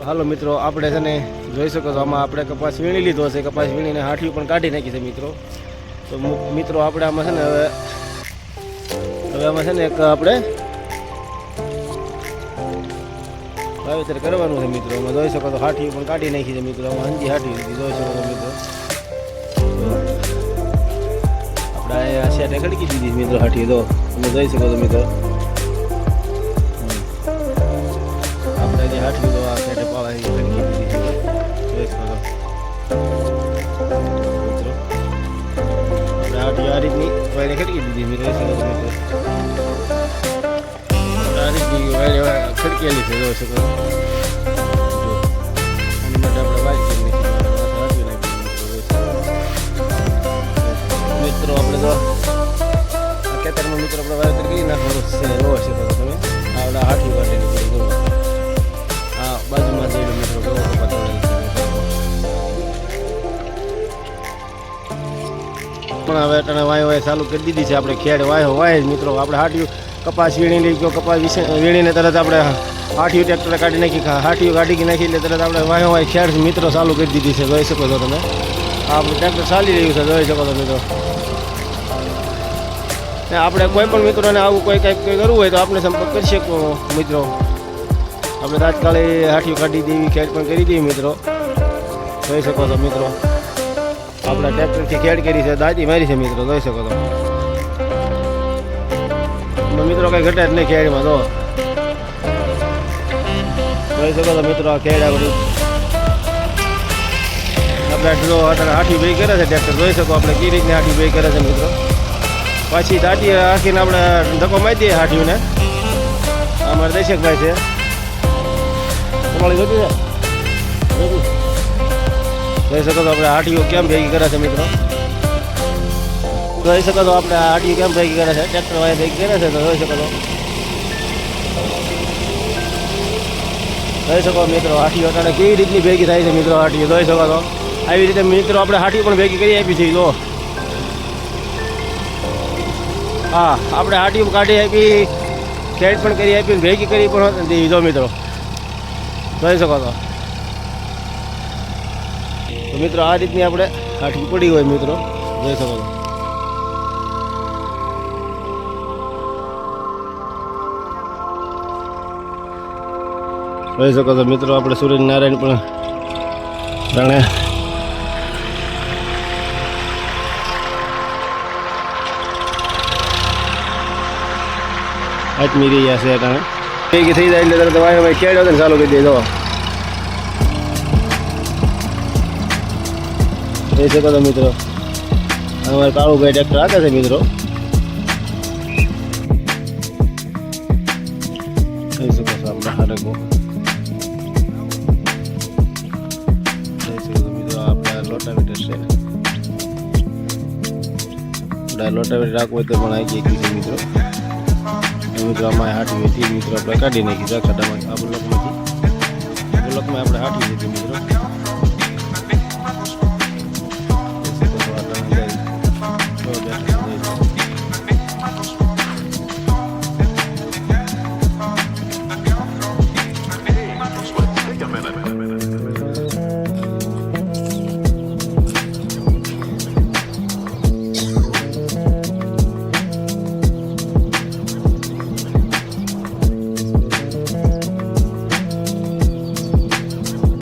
હાલો મિત્રો, આપણે છે ને જોઈ શકો છો આમાં આપણે કપાસ વીણી લીધો છે. કપાસ વીણીને હાઠિયું પણ કાઢી નાખી છે મિત્રો. તો મિત્રો આપણે આમાં છે ને હવે આમાં છે ને એક આપણે વાવેતર કરવાનું છે મિત્રો. આમાં જોઈ શકો તો હાઠિયું પણ કાઢી નાખી છે મિત્રો. આમાં હંજી હાઠિયું જોઈ શકો છો મિત્રો. આપણે અહીંયા શેઠે ખડકી દીધી મિત્રો હાઠિયું. તો તમે જોઈ શકો છો મિત્રો. આપણે જે હાઠિયું તો આ શેઠે પાવા ખડકી દીધી છે. જોઈ શકો છો મિત્રો. આપણે હાઠિયું આ રીતની વાયરે ખડકી દીધી મિત્રો. જોઈ શકો છો મિત્રો. આ રીતની વાયરે ખડકેલી છે. જોઈ શકો છો મિત્રો. આપણે તો ખેતરમાં મિત્રો આપણે વાવેતર કરી નાખવાનું છે. એવો છે તો તમે આવડા હાઠી વાટેલી પડી ગયો. આ બાજુમાં જઈને મિત્રો કેવો કપાસ પણ હવે અટાણે વાય ચાલુ કરી દીધી છે. આપણે ખેડ વાય જ મિત્રો. આપણે હાઠિયું કપાસ વીણી લઈ ગયો. કપાસ વીણીને તરત આપણે હાઠિયું ટ્રેક્ટરે કાઢી નાખી. હાઠિયું કાઢી નાખી એટલે તરત આપણે વાય ખેડ મિત્રો ચાલુ કરી દીધી છે. જોઈ શકો છો તમે. આપણું ટ્રેક્ટર ચાલી રહ્યું છે. જોઈ શકો છો મિત્રો. આપણે કોઈ પણ મિત્રોને આવું કંઈ કરવું હોય તો આપણે સંપર્ક કરી શકો મિત્રો. આપણે તાત્કાલિક હાઠિયું કાઢી દેવી, ખેડ પણ કરી દેવી મિત્રો. જોઈ શકો છો મિત્રો. આપણે ટ્રેક્ટરથી ખેડ કરી છે, દાંતી મારી છે મિત્રો. જોઈ શકો છો મિત્રો. કંઈ ઘટે જ નહીં ખેડમાં. તો જોઈ શકો છો મિત્રો. આ ખેડ આપણી આપણે જો હાઠિયું ભેગી કરે છે ટ્રેક્ટર. જોઈ શકો આપણે કઈ રીતની હાઠિયું ભેગી કરે છે મિત્રો. પાછી દાંતી રાખીને આપણે ધક્કો મારી દઈએ હાઠિયુંને. અમારે દશકભાઈ છે. તમારી જોતી છે. જોઈ શકો તો આપણે હાઠિયું કેમ ભેગી કરે છે મિત્રો. જોઈ શકો તો આપણે હાઠિયું કેમ ભેગી કરે છે. ટ્રેક્ટર વાય ભેગી કરે છે. તો જોઈ શકો તો જોઈ શકો મિત્રો. હાઠિયું અટાણે કેવી રીતની ભેગી થાય છે મિત્રો. હાઠિયું જોઈ શકો તો આવી રીતે મિત્રો આપણે હાઠિયું પણ ભેગી કરી આપી છે. જો હા, આપણે હાઠિયું કાઢી આપી, ખેડ પણ કરી આપી, ભેગી કરી પણ દીધો મિત્રો. જોઈ શકો છો તો મિત્રો. આ રીતની આપણે હાઠિયું પડી હોય મિત્રો. જોઈ શકો છો. જોઈ શકો છો મિત્રો. આપણે સૂર્યનારાયણ પણ જાણે આત્મી રહ્યા છે. અટાણે ભેગી થઈ જાય એટલે તરત વાય ખેડ ને ચાલુ કરી દે. જો જોઈ શકો છો મિત્રો. અમારે કાળુભાઈ ટ્રેક્ટર હાકે છે મિત્રો. જોઈ શકો છો આપણે હાડકો. જોઈ શકો છો મિત્રો. આપણે લોટાવીટર છે. લોટાવીટર રાખવું હોય તો પણ આવી ગઈ છે મિત્રો. મિત્રો આમાં હાઠી હતી મિત્રો. આપણે કાઢી નાખી ખાડામાં. આ બ્લોકમાંથી આપણે હાઠી દીધી મિત્રો.